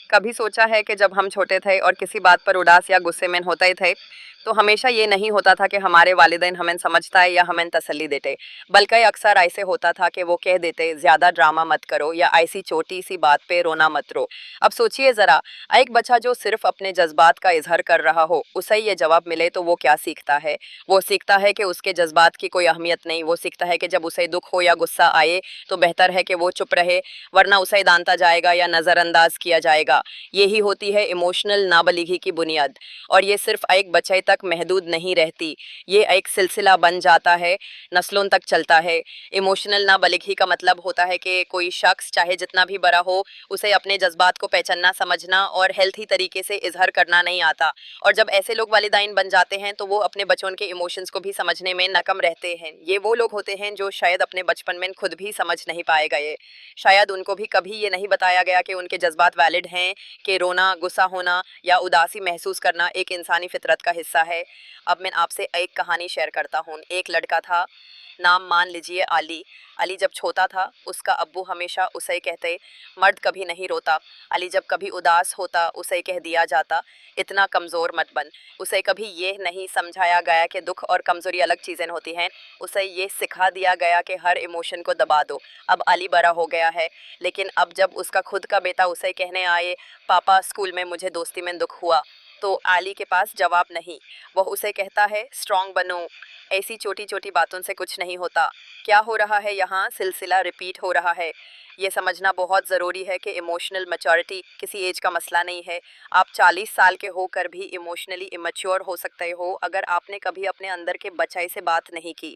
कभी सोचा है कि जब हम छोटे थे और किसी बात पर उदास या गुस्से में होते थे तो हमेशा ये नहीं होता था कि हमारे वालिदैन हमें समझता है या हमें तसल्ली देते, बल्कि अक्सर ऐसे होता था कि वो कह देते ज्यादा ड्रामा मत करो या ऐसी छोटी सी बात पे रोना मत रो। अब सोचिए जरा, एक बच्चा जो सिर्फ अपने जज्बात का इजहार कर रहा हो उसे ये जवाब मिले तो वो क्या सीखता है? वो सीखता है कि उसके जज्बात की कोई अहमियत नहीं। वो सीखता है कि जब उसे दुख हो या गुस्सा आए तो बेहतर है कि वो चुप रहे, वरना उसे दांता जाएगा या नजरअंदाज किया जाएगा। यही होती है इमोशनल नाबालिगी की बुनियाद। और ये सिर्फ एक बच्चे तक महदूद नहीं रहती, ये एक सिलसिला बन जाता है, नस्लों तक चलता है। इमोशनल नाबालिगी का मतलब होता है कि कोई शख्स चाहे जितना भी बड़ा हो, उसे अपने जज्बात को पहचानना, समझना और हेल्थी तरीके से इजहार करना नहीं आता। और जब ऐसे लोग वालिदैन बन जाते हैं तो वो अपने बच्चों के इमोशंस को भी समझने में नाकाम रहते हैं। ये वो लोग होते हैं जो शायद अपने बचपन में खुद भी समझ नहीं पाए गए। शायद उनको भी कभी ये नहीं बताया गया कि उनके जज्बात वैलिड हैं, कि रोना, गुस्सा होना या उदासी महसूस करना एक इंसानी फितरत का हिस्सा है। अब मैं आपसे एक कहानी शेयर करता हूँ। एक लड़का था, नाम मान लीजिए अली। अली जब छोटा था उसका अब्बू हमेशा उसे कहते, मर्द कभी नहीं रोता। अली जब कभी उदास होता उसे कह दिया जाता, इतना कमज़ोर मत बन। उसे कभी ये नहीं समझाया गया कि दुख और कमज़ोरी अलग चीज़ें होती हैं। उसे ये सिखा दिया गया कि हर इमोशन को दबा दो। अब अली बड़ा हो गया है, लेकिन अब जब उसका खुद का बेटा उसे कहने आए, पापा स्कूल में मुझे दोस्ती में दुख हुआ, तो अली के पास जवाब नहीं। वह उसे कहता है, स्ट्रांग बनो, ऐसी छोटी छोटी बातों से कुछ नहीं होता। क्या हो रहा है यहाँ? सिलसिला रिपीट हो रहा है। ये समझना बहुत ज़रूरी है कि इमोशनल मैच्योरिटी किसी एज का मसला नहीं है। आप 40 साल के होकर भी इमोशनली इमेच्योर हो सकते हो अगर आपने कभी अपने अंदर के बच्चे से बात नहीं की।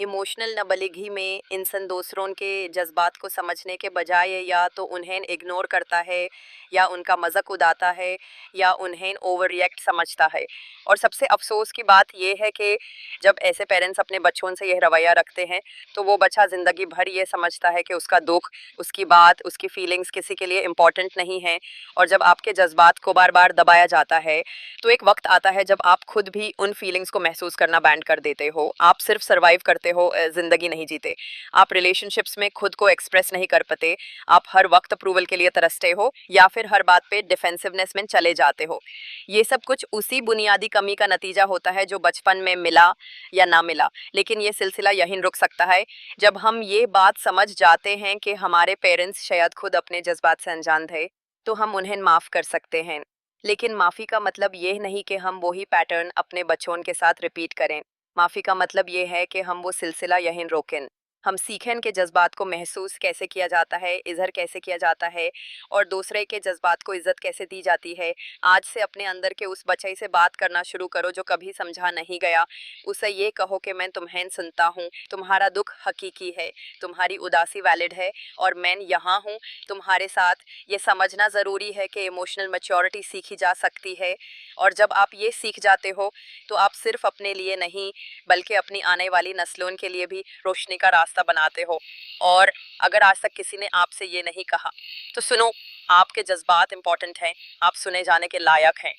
इमोशनल नाबालिगी में इंसान दूसरों के जज्बात को समझने के बजाय या तो उन्हें इग्नोर करता है, या उनका मजाक उड़ाता है, या उन्हें ओवर रिएक्ट समझता है। और सबसे अफसोस की बात यह है कि जब ऐसे पेरेंट्स अपने बच्चों से यह रवैया रखते हैं तो वो बच्चा ज़िंदगी भर ये समझता है कि उसका दुख, उसकी बात, उसकी फीलिंग्स किसी के लिए इम्पॉर्टेंट नहीं है। और जब आपके जज्बात को बार बार दबाया जाता है तो एक वक्त आता है जब आप खुद भी उन फीलिंग्स को महसूस करना बैंड कर देते हो। आप सिर्फ सर्वाइव करते हो, ज़िंदगी नहीं जीते। आप रिलेशनशिप्स में खुद को एक्सप्रेस नहीं कर पाते। आप हर वक्त अप्रूवल के लिए तरसते हो या फिर हर बात पे डिफेंसिवनेस में चले जाते हो। ये सब कुछ उसी बुनियादी कमी का नतीजा होता है जो बचपन में मिला या ना मिला। लेकिन ये सिलसिला यहीं रुक सकता है जब हम ये बात समझ जाते हैं कि हमारे पेरेंट्स शायद खुद अपने जज्बात से अनजान थे, तो हम उन्हें माफ़ कर सकते हैं। लेकिन माफ़ी का मतलब ये नहीं कि हम वही पैटर्न अपने बच्चों के साथ रिपीट करें। माफ़ी का मतलब ये है कि हम वो सिलसिला यहीं रोकें। हम सीखें कि जज्बात को महसूस कैसे किया जाता है, इज़हार कैसे किया जाता है, और दूसरे के जज्बात को इज्जत कैसे दी जाती है। आज से अपने अंदर के उस बच्चे से बात करना शुरू करो जो कभी समझा नहीं गया। उसे ये कहो कि मैं तुम्हें सुनता हूँ, तुम्हारा दुख हकीकी है, तुम्हारी उदासी वैलिड है, और मैं यहाँ हूँ तुम्हारे साथ। ये समझना ज़रूरी है कि इमोशनल मैच्योरिटी सीखी जा सकती है। और जब आप ये सीख जाते हो तो आप सिर्फ अपने लिए नहीं बल्कि अपनी आने वाली नस्लों के लिए भी रोशनी का रास्ता बनाते हो। और अगर आज तक किसी ने आपसे ये नहीं कहा तो सुनो, आपके जज्बात इंपॉर्टेंट हैं, आप सुने जाने के लायक हैं।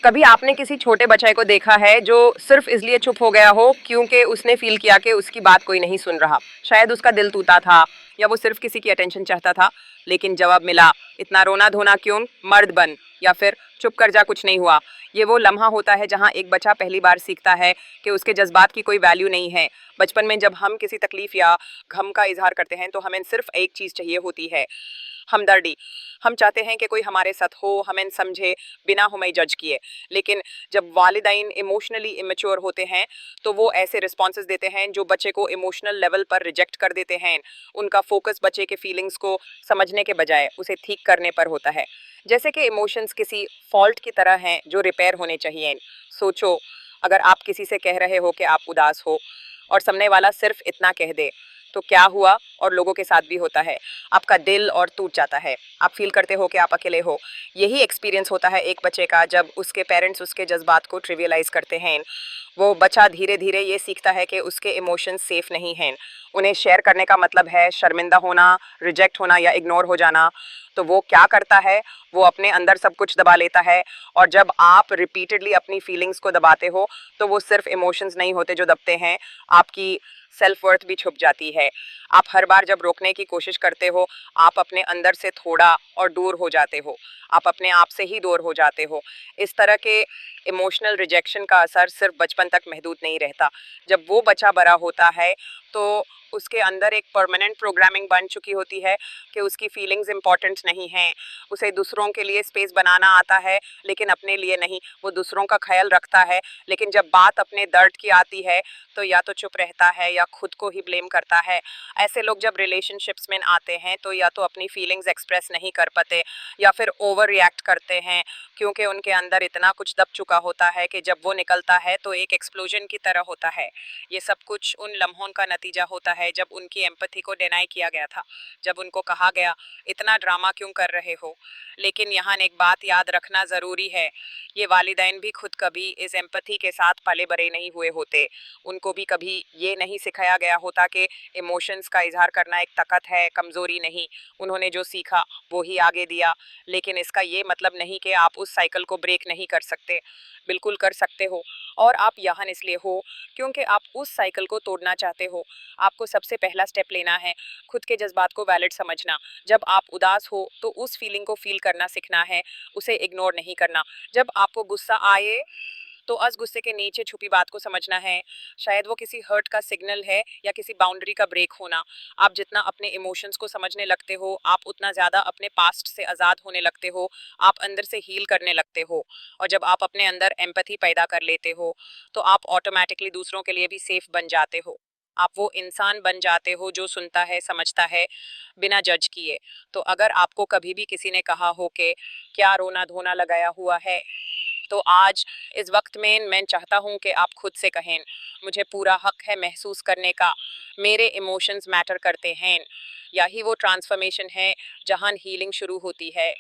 कभी आपने किसी छोटे बच्चे को देखा है जो सिर्फ इसलिए चुप हो गया हो क्योंकि उसने फील किया कि उसकी बात कोई नहीं सुन रहा? शायद उसका दिल टूटा था या वो सिर्फ किसी की अटेंशन चाहता था, लेकिन जवाब मिला, इतना रोना धोना क्यों, मर्द बन, या फिर चुप कर जा, कुछ नहीं हुआ। ये वो लम्हा होता है जहाँ एक बच्चा पहली बार सीखता है कि उसके जज्बात की कोई वैल्यू नहीं है। बचपन में जब हम किसी तकलीफ या गम का इजहार करते हैं तो हमें सिर्फ एक चीज़ चाहिए होती है, हमदर्दी। हम चाहते हैं कि कोई हमारे साथ हो, हमें समझे, बिना हमें जज किए। लेकिन जब वालिदैन इमोशनली इमेच्योर होते हैं तो वो ऐसे रिस्पॉन्सेज देते हैं जो बच्चे को इमोशनल लेवल पर रिजेक्ट कर देते हैं। उनका फोकस बच्चे के फीलिंग्स को समझने के बजाय उसे ठीक करने पर होता है, जैसे कि इमोशंस किसी फॉल्ट की तरह हैं जो रिपेयर होने चाहिए। सोचो, अगर आप किसी से कह रहे हो कि आप उदास हो और सामने वाला सिर्फ इतना कह दे तो क्या हुआ? और लोगों के साथ भी होता है, आपका दिल और टूट जाता है। आप फील करते हो कि आप अकेले हो। यही एक्सपीरियंस होता है एक बच्चे का जब उसके पेरेंट्स उसके जज्बात को ट्रिवियलाइज करते हैं। वो बच्चा धीरे धीरे ये सीखता है कि उसके इमोशंस सेफ नहीं हैं। उन्हें शेयर करने का मतलब है शर्मिंदा होना, रिजेक्ट होना या इग्नोर हो जाना। तो वो क्या करता है, वो अपने अंदर सब कुछ दबा लेता है। और जब आप रिपीटेडली अपनी फीलिंग्स को दबाते हो तो वो सिर्फ इमोशंस नहीं होते जो दबते हैं, आपकी सेल्फ वर्थ भी छुप जाती है। आप हर बार जब रोकने की कोशिश करते हो, आप अपने अंदर से थोड़ा और दूर हो जाते हो, आप अपने आप से ही दूर हो जाते हो। इस तरह के इमोशनल रिजेक्शन का असर सिर्फ बचपन तक महदूद नहीं रहता। जब वो बच्चा बड़ा होता है तो उसके अंदर एक परमानेंट प्रोग्रामिंग बन चुकी होती है कि उसकी फीलिंग्स इंपॉर्टेंट नहीं हैं, उसे दूसरों के लिए स्पेस बनाना आता है लेकिन अपने लिए नहीं। वो दूसरों का ख्याल रखता है, लेकिन जब बात अपने दर्द की आती है तो या तो चुप रहता है या खुद को ही ब्लेम करता है। ऐसे लोग जब रिलेशनशिप्स में आते हैं तो या तो अपनी फीलिंग्स एक्सप्रेस नहीं कर पाते या फिर ओवर रिएक्ट करते हैं, क्योंकि उनके अंदर इतना कुछ दब चुका होता है कि जब वो निकलता है तो एक एक्सप्लोजन की तरह होता है। ये सब कुछ उन लम्हों का नतीजा होता है जब उनकी एम्पैथी को डिनाई किया गया था, जब उनको कहा गया इतना ड्रामा क्यों कर रहे हो। लेकिन यहाँ एक बात याद रखना ज़रूरी है, ये वालिदैन भी खुद कभी इस एम्पैथी के साथ पले बड़े नहीं हुए होते। उनको भी कभी ये नहीं सिखाया गया होता कि इमोशंस का इजहार करना एक ताकत है, कमज़ोरी नहीं। उन्होंने जो सीखा वो ही आगे दिया। लेकिन इसका ये मतलब नहीं कि आप उस साइकिल को ब्रेक नहीं कर सकते, बिल्कुल कर सकते हो। और आप यहाँ इसलिए हो क्योंकि आप उस साइकिल को तोड़ना चाहते हो। आपको सबसे पहला स्टेप लेना है, खुद के जज्बात को वैलिड समझना। जब आप उदास हो तो उस फीलिंग को फील करना सीखना है, उसे इग्नोर नहीं करना। जब आपको गुस्सा आए तो उस गुस्से के नीचे छुपी बात को समझना है। शायद वो किसी हर्ट का सिग्नल है या किसी बाउंड्री का ब्रेक होना। आप जितना अपने इमोशंस को समझने लगते हो, आप उतना ज़्यादा अपने पास्ट से आज़ाद होने लगते हो, आप अंदर से हील करने लगते हो। और जब आप अपने अंदर एम्पैथी पैदा कर लेते हो तो आप ऑटोमेटिकली दूसरों के लिए भी सेफ बन जाते हो। आप वो इंसान बन जाते हो जो सुनता है, समझता है, बिना जज किए। तो अगर आपको कभी भी किसी ने कहा हो कि क्या रोना धोना लगाया हुआ है, तो आज इस वक्त में मैं चाहता हूँ कि आप खुद से कहें, मुझे पूरा हक है महसूस करने का, मेरे इमोशंस मैटर करते हैं। यही वो ट्रांसफॉर्मेशन है जहां हीलिंग शुरू होती है।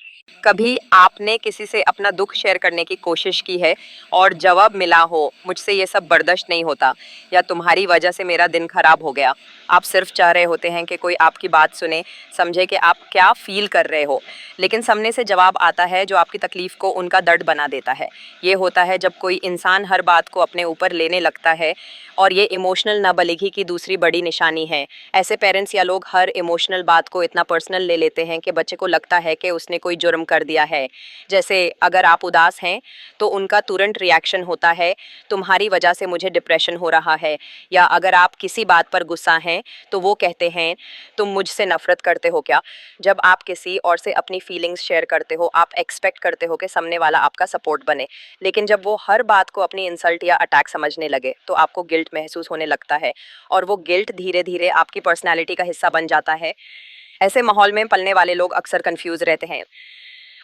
कभी आपने किसी से अपना दुख शेयर करने की कोशिश की है और जवाब मिला हो, मुझसे ये सब बर्दाश्त नहीं होता, या तुम्हारी वजह से मेरा दिन खराब हो गया। आप सिर्फ चाह रहे होते हैं कि कोई आपकी बात सुने, समझे कि आप क्या फील कर रहे हो, लेकिन सामने से जवाब आता है जो आपकी तकलीफ को उनका दर्द बना देता है। ये होता है जब कोई इंसान हर बात को अपने ऊपर लेने लगता है, और ये इमोशनल नाबालिगी की दूसरी बड़ी निशानी है। ऐसे पेरेंट्स या लोग हर इमोशनल बात को इतना पर्सनल ले लेते हैं कि बच्चे को लगता है कि उसने कोई जुर्म कर दिया है। जैसे अगर आप उदास हैं तो उनका तुरंत रिएक्शन होता है, तुम्हारी वजह से मुझे डिप्रेशन हो रहा है। या अगर आप किसी बात पर गुस्सा हैं तो वो कहते हैं, तुम मुझसे नफरत करते हो क्या। जब आप किसी और से अपनी फीलिंग्स शेयर करते हो, आप एक्सपेक्ट करते हो कि सामने वाला आपका सपोर्ट बने, लेकिन जब वो हर बात को अपनी इंसल्ट या अटैक समझने लगे तो आपको गिल्ट महसूस होने लगता है, और वो गिल्ट धीरे धीरे आपकी पर्सनैलिटी का हिस्सा बन जाता है। ऐसे माहौल में पलने वाले लोग अक्सर कंफ्यूज रहते हैं।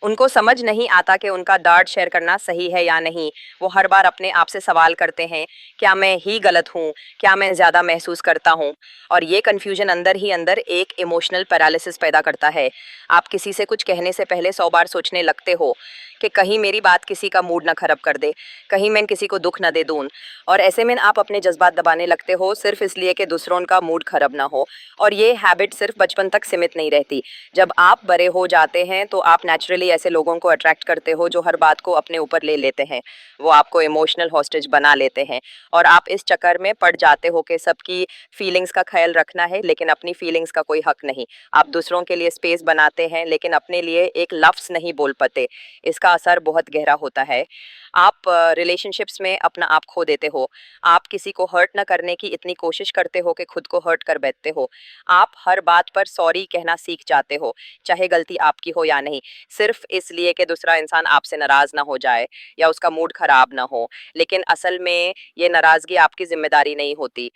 उनको समझ नहीं आता कि उनका दर्द शेयर करना सही है या नहीं। वो हर बार अपने आप से सवाल करते हैं, क्या मैं ही गलत हूँ, क्या मैं ज़्यादा महसूस करता हूँ। और ये कन्फ्यूजन अंदर ही अंदर एक इमोशनल पैरालिसिस पैदा करता है। आप किसी से कुछ कहने से पहले 100 बार सोचने लगते हो कि कहीं मेरी बात किसी का मूड ना खराब कर दे, कहीं मैं किसी को दुख ना दे दूँ। और ऐसे में आप अपने जज्बात दबाने लगते हो सिर्फ इसलिए कि दूसरों का मूड खराब ना हो। और ये हैबिट सिर्फ बचपन तक सीमित नहीं रहती। जब आप बड़े हो जाते हैं तो आप नेचुरली ऐसे लोगों को अट्रैक्ट करते हो जो हर बात को अपने ऊपर ले लेते हैं। वो आपको इमोशनल हॉस्टेज बना लेते हैं, और आप इस चक्कर में पड़ जाते हो कि सबकी फीलिंग्स का ख्याल रखना है लेकिन अपनी फीलिंग्स का कोई हक नहीं। आप दूसरों के लिए स्पेस बनाते हैं लेकिन अपने लिए एक लफ्ज़ नहीं बोल पाते। इसका असर बहुत गहरा होता है। आप रिलेशनशिप्स में अपना आप खो देते हो। आप किसी को हर्ट ना करने की इतनी कोशिश करते हो कि खुद को हर्ट कर बैठते हो। आप हर बात पर सॉरी कहना सीख जाते हो, चाहे गलती आपकी हो या नहीं, सिर्फ इसलिए कि दूसरा इंसान आपसे नाराज ना हो जाए या उसका मूड खराब ना हो। लेकिन असल में ये नाराजगी आपकी जिम्मेदारी नहीं होती।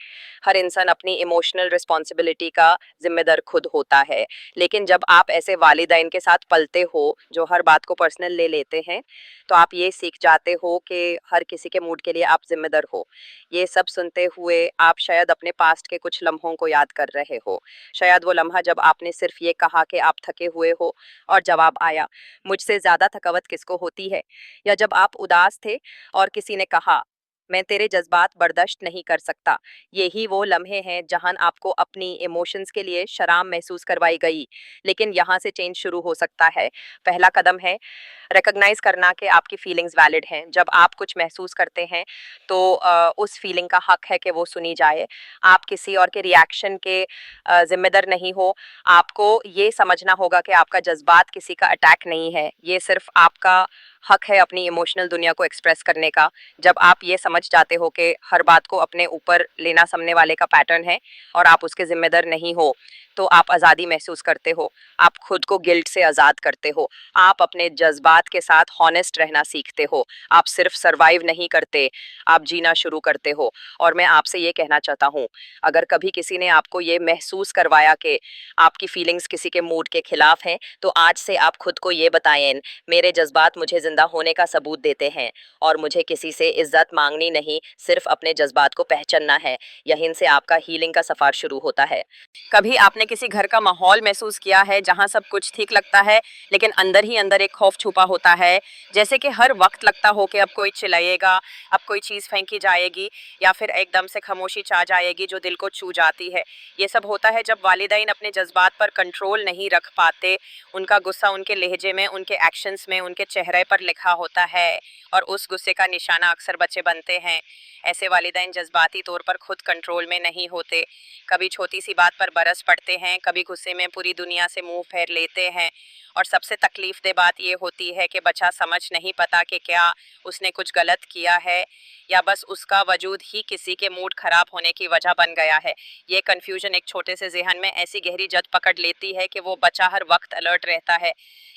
हर इंसान अपनी इमोशनल रिस्पॉन्सिबिलिटी का जिम्मेदार खुद होता है। लेकिन जब आप ऐसे वालिदैन के साथ पलते हो जो हर बात को पर्सनल ले लेते हैं, तो आप ये सीख जाते हो कि हर किसी के मूड के लिए आप जिम्मेदार हो। ये सब सुनते हुए आप शायद अपने पास्ट के कुछ लम्हों को याद कर रहे हो। शायद वो लम्हा जब आपने सिर्फ ये कहा कि आप थके हुए हो और जवाब आया, मुझसे ज़्यादा थकावट किसको होती है। या जब आप उदास थे और किसी ने कहा, मैं तेरे जज्बात बर्दाश्त नहीं कर सकता। यही वो लम्हे हैं जहां आपको अपनी इमोशंस के लिए शर्म महसूस करवाई गई। लेकिन यहाँ से चेंज शुरू हो सकता है। पहला कदम है रिकॉग्नाइज करना कि आपकी फीलिंग्स वैलिड हैं। जब आप कुछ महसूस करते हैं तो उस फीलिंग का हक है कि वो सुनी जाए। आप किसी और के रिएक्शन के जिम्मेदार नहीं हो। आपको ये समझना होगा कि आपका जज्बात किसी का अटैक नहीं है, ये सिर्फ आपका हक है अपनी इमोशनल दुनिया को एक्सप्रेस करने का। जब आप ये समझ जाते हो कि हर बात को अपने ऊपर लेना सामने वाले का पैटर्न है और आप उसके जिम्मेदार नहीं हो, तो आप आज़ादी महसूस करते हो। आप खुद को गिल्ट से आज़ाद करते हो। आप अपने जज्बात के साथ हॉनेस्ट रहना सीखते हो। आप सिर्फ सरवाइव नहीं करते, आप जीना शुरू करते हो। और मैं आपसे ये कहना चाहता हूँ, अगर कभी किसी ने आपको ये महसूस करवाया कि आपकी फीलिंग्स किसी के मूड के खिलाफ हैं, तो आज से आप खुद को ये बताएं, मेरे जज्बात मुझे जिंदा होने का सबूत देते हैं और मुझे किसी से इज्जत मांगनी नहीं, सिर्फ अपने जज्बात को पहचानना है। यहीं से आपका हीलिंग का सफर शुरू होता है। कभी आपने किसी घर का माहौल महसूस किया है जहां सब कुछ ठीक लगता है, लेकिन अंदर ही अंदर एक खौफ छुपा होता है, जैसे कि हर वक्त लगता हो कि अब कोई चिल्लाएगा, अब कोई चीज़ फेंकी जाएगी, या फिर एकदम से खामोशी छा जाएगी जो दिल को छू जाती है। ये सब होता है जब वालिदैन अपने जज्बात पर कंट्रोल नहीं रख पाते। उनका गुस्सा उनके लहजे में, उनके एक्शंस में, उनके चेहरे पर लिखा होता है और उस गुस्से का निशाना अक्सर बच्चे बनते हैं। ऐसे वालिदैन जज्बाती तौर पर खुद कंट्रोल में नहीं होते। कभी छोटी सी बात पर बरस पड़ते हैं, कभी गुस्से में पूरी दुनिया से मुंह फेर लेते हैं। और सबसे तकलीफ बात ये होती है कि बच्चा समझ नहीं पाता कि क्या उसने कुछ गलत किया है या बस उसका वजूद ही किसी के मूड खराब होने की वजह बन गया है। ये कन्फ्यूजन एक छोटे से जहन में ऐसी गहरी जद पकड़ लेती है कि वो बच्चा हर वक्त अलर्ट रहता है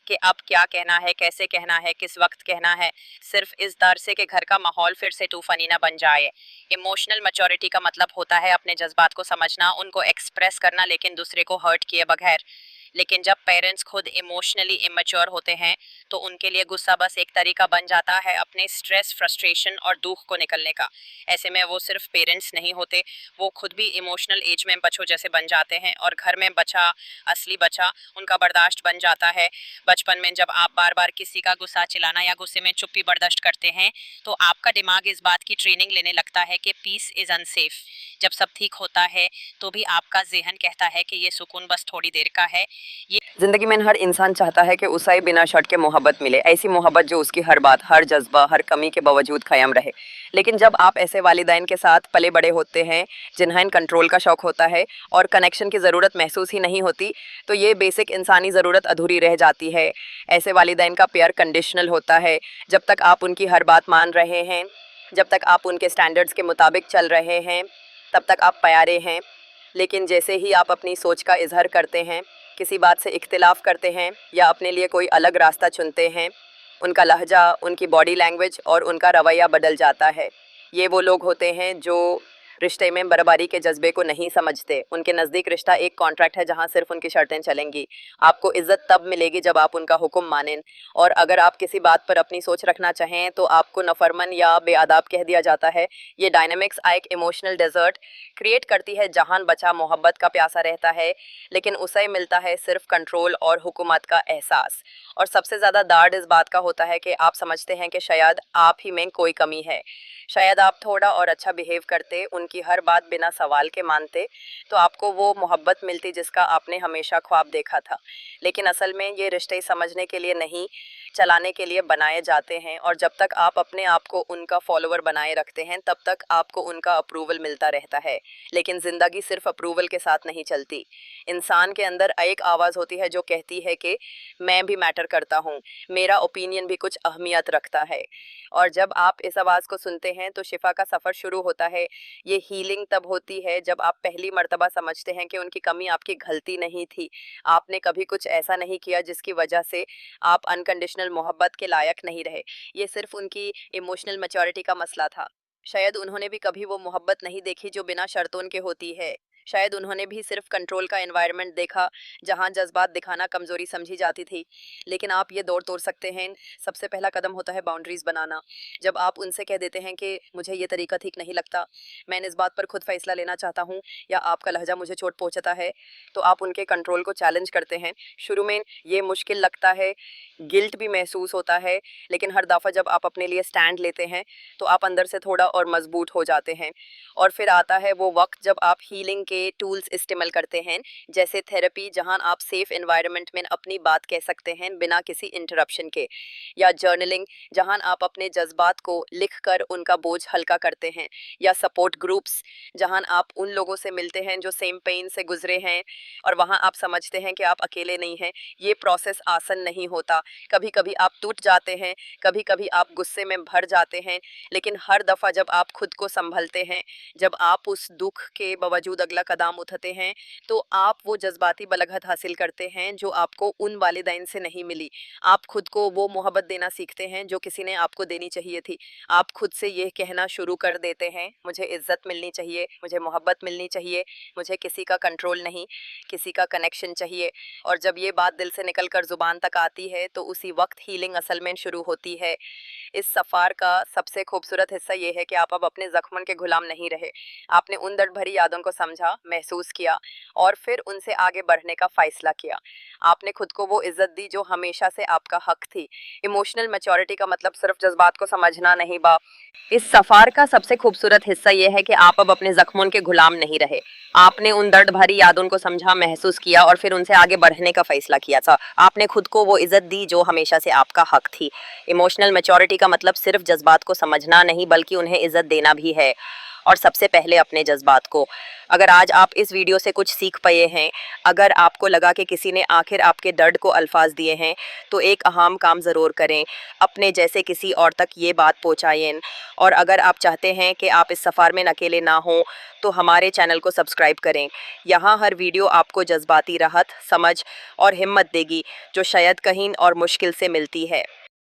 कि अब क्या कहना है, कैसे कहना है, किस वक्त कहना है, सिर्फ इस डर से कि घर का माहौल फिर से तूफानी ना बन जाए। इमोशनल मैच्योरिटी का मतलब होता है अपने जज्बात को समझना, उनको एक्सप्रेस करना, लेकिन दूसरे को हर्ट किए बगैर। लेकिन जब पेरेंट्स खुद इमोशनली इमेच्योर होते हैं तो उनके लिए गुस्सा बस एक तरीका बन जाता है अपने स्ट्रेस, फ्रस्ट्रेशन और दुख को निकलने का। ऐसे में वो सिर्फ पेरेंट्स नहीं होते, वो खुद भी इमोशनल एज में बच्चों जैसे बन जाते हैं और घर में बच्चा, असली बच्चा, उनका बर्दाश्त बन जाता है। बचपन में जब आप बार बार किसी का गुस्सा चिल्लाना या गुस्से में चुप्पी बर्दाश्त करते हैं तो आपका दिमाग इस बात की ट्रेनिंग लेने लगता है कि पीस इज अनसेफ। जब सब ठीक होता है तो भी आपका ज़हन कहता है कि ये सुकून बस थोड़ी देर का है। ये जिंदगी में हर इंसान चाहता है कि उसे बिना शर्त के मोहब्बत मिले, ऐसी मोहब्बत जो उसकी हर बात, हर जज्बा, हर कमी के बावजूद कायम रहे। लेकिन जब आप ऐसे वालिदैन के साथ पले बड़े होते हैं जिन्हें कंट्रोल का शौक होता है और कनेक्शन की ज़रूरत महसूस ही नहीं होती, तो ये बेसिक इंसानी ज़रूरत अधूरी रह जाती है। ऐसे वालिदैन का प्यार कंडीशनल होता है। जब तक आप उनकी हर बात मान रहे हैं, जब तक आप उनके स्टैंडर्ड्स के मुताबिक चल रहे हैं, तब तक आप प्यारे हैं। लेकिन जैसे ही आप अपनी सोच का इजहार करते हैं, किसी बात से इख्तिलाफ करते हैं या अपने लिए कोई अलग रास्ता चुनते हैं, उनका लहजा, उनकी बॉडी लैंग्वेज और उनका रवैया बदल जाता है। ये वो लोग होते हैं जो रिश्ते में बराबरी के जज्बे को नहीं समझते। उनके नज़दीक रिश्ता एक कॉन्ट्रैक्ट है जहाँ सिर्फ उनकी शर्तें चलेंगी। आपको इज्जत तब मिलेगी जब आप उनका हुक्म मानें, और अगर आप किसी बात पर अपनी सोच रखना चाहें तो आपको नफरमन या बेअदब कह दिया जाता है। ये डायनामिक्स एक इमोशनल डेजर्ट क्रिएट करती है जहाँ बच्चा मोहब्बत का प्यासा रहता है, लेकिन उसे मिलता है सिर्फ कंट्रोल और हुकूमत का एहसास। और सबसे ज़्यादा दर्द इस बात का होता है कि आप समझते हैं कि शायद आप ही में कोई कमी है। शायद आप थोड़ा और अच्छा बिहेव करते, उनकी हर बात बिना सवाल के मानते, तो आपको वो मोहब्बत मिलती जिसका आपने हमेशा ख्वाब देखा था। लेकिन असल में ये रिश्ते समझने के लिए नहीं, चलाने के लिए बनाए जाते हैं। और जब तक आप अपने आप को उनका फॉलोवर बनाए रखते हैं, तब तक आपको उनका अप्रूवल मिलता रहता है। लेकिन ज़िंदगी सिर्फ अप्रूवल के साथ नहीं चलती। इंसान के अंदर एक आवाज़ होती है जो कहती है कि मैं भी मैटर करता हूँ, मेरा ओपिनियन भी कुछ अहमियत रखता है। और जब आप इस आवाज़ को सुनते हैं तो शिफा का सफ़र शुरू होता है। ये हीलिंग तब होती है जब आप पहली मर्तबा समझते हैं कि उनकी कमी आपकी गलती नहीं थी। आपने कभी कुछ ऐसा नहीं किया जिसकी वजह से आप अनकंडीशनल मोहब्बत के लायक नहीं रहे। ये सिर्फ उनकी इमोशनल मैच्योरिटी का मसला था। शायद उन्होंने भी कभी वो मोहब्बत नहीं देखी जो बिना शर्तों के होती है। शायद उन्होंने भी सिर्फ कंट्रोल का एनवायरनमेंट देखा जहां जज्बात दिखाना कमजोरी समझी जाती थी। लेकिन आप ये दौर तोड़ सकते हैं। सबसे पहला कदम होता है बाउंड्रीज बनाना। जब आप उनसे कह देते हैं कि मुझे ये तरीका ठीक नहीं लगता, मैं इस बात पर खुद फैसला लेना चाहता हूँ, या आपका लहजा मुझे चोट पहुंचाता है, तो आप उनके कंट्रोल को चैलेंज करते हैं। शुरू में ये मुश्किल लगता है, गिल्ट भी महसूस होता है, लेकिन हर दफ़ा जब आप अपने लिए स्टैंड लेते हैं तो आप अंदर से थोड़ा और मजबूत हो जाते हैं। और फिर आता है वो वक्त जब आप हीलिंग के टूल्स इस्तेमाल करते हैं, जैसे थेरेपी जहां आप सेफ एनवायरनमेंट में अपनी बात कह सकते हैं बिना किसी इंटरप्शन के, या जर्नलिंग जहां आप अपने जज्बात को लिख कर उनका बोझ हल्का करते हैं, या सपोर्ट ग्रुप्स जहां आप उन लोगों से मिलते हैं जो सेम पेन से गुजरे हैं और वहां आप समझते हैं कि आप अकेले नहीं हैं। ये प्रोसेस आसान नहीं होता। कभी कभी आप टूट जाते हैं, कभी कभी आप गुस्से में भर जाते हैं, लेकिन हर दफ़ा जब आप खुद को संभलते हैं, जब आप उस दुख के बावजूद अगला कदम उठाते हैं, तो आप वो जज्बाती बलगत हासिल करते हैं जो आपको उन वालिदैन से नहीं मिली। आप खुद को वो मोहब्बत देना सीखते हैं जो किसी ने आपको देनी चाहिए थी। आप खुद से ये कहना शुरू कर देते हैं, मुझे इज्जत मिलनी चाहिए, मुझे मोहब्बत मिलनी चाहिए, मुझे किसी का कंट्रोल नहीं, किसी का कनेक्शन चाहिए। और जब ये बात दिल से निकलकर ज़ुबान तक आती है तो उसी वक्त हीलिंग असल में शुरू होती है। इस सफ़र का सबसे खूबसूरत हिस्सा ये है कि आप अब अपने ज़ख्मों के गुलाम नहीं रहे। आपने उन दर्द भरी यादों को समझा, महसूस किया और फिर उनसे आगे बढ़ने का फ़ैसला किया। आपने खुद को वो इज़्ज़त दी जो हमेशा से आपका हक थी। इमोशनल मैच्योरिटी का मतलब सिर्फ जज्बात को समझना नहीं बा। इस सफ़र का सबसे खूबसूरत हिस्सा ये है कि आप अब अपने ज़ख्मों के गुलाम नहीं रहे। आपने उन दर्द भरी यादों को समझा, महसूस किया और फिर उनसे आगे बढ़ने का फ़ैसला किया था। आपने खुद को वो इज़्ज़त दी जो हमेशा से आपका हक थी। इमोशनल मैच्योरिटी का मतलब सिर्फ जज्बात को समझना नहीं, बल्कि उन्हें इज़्ज़त देना भी है, और सबसे पहले अपने जज्बात को। अगर आज आप इस वीडियो से कुछ सीख पाए हैं, अगर आपको लगा कि किसी ने आखिर आपके दर्द को अल्फाज दिए हैं, तो एक अहम काम ज़रूर करें, अपने जैसे किसी और तक ये बात पहुँचाएं। और अगर आप चाहते हैं कि आप इस सफ़र में अकेले ना हों, तो हमारे चैनल को सब्सक्राइब करें। यहाँ हर वीडियो आपको जज्बाती राहत, समझ और हिम्मत देगी जो शायद कहीं और मुश्किल से मिलती है।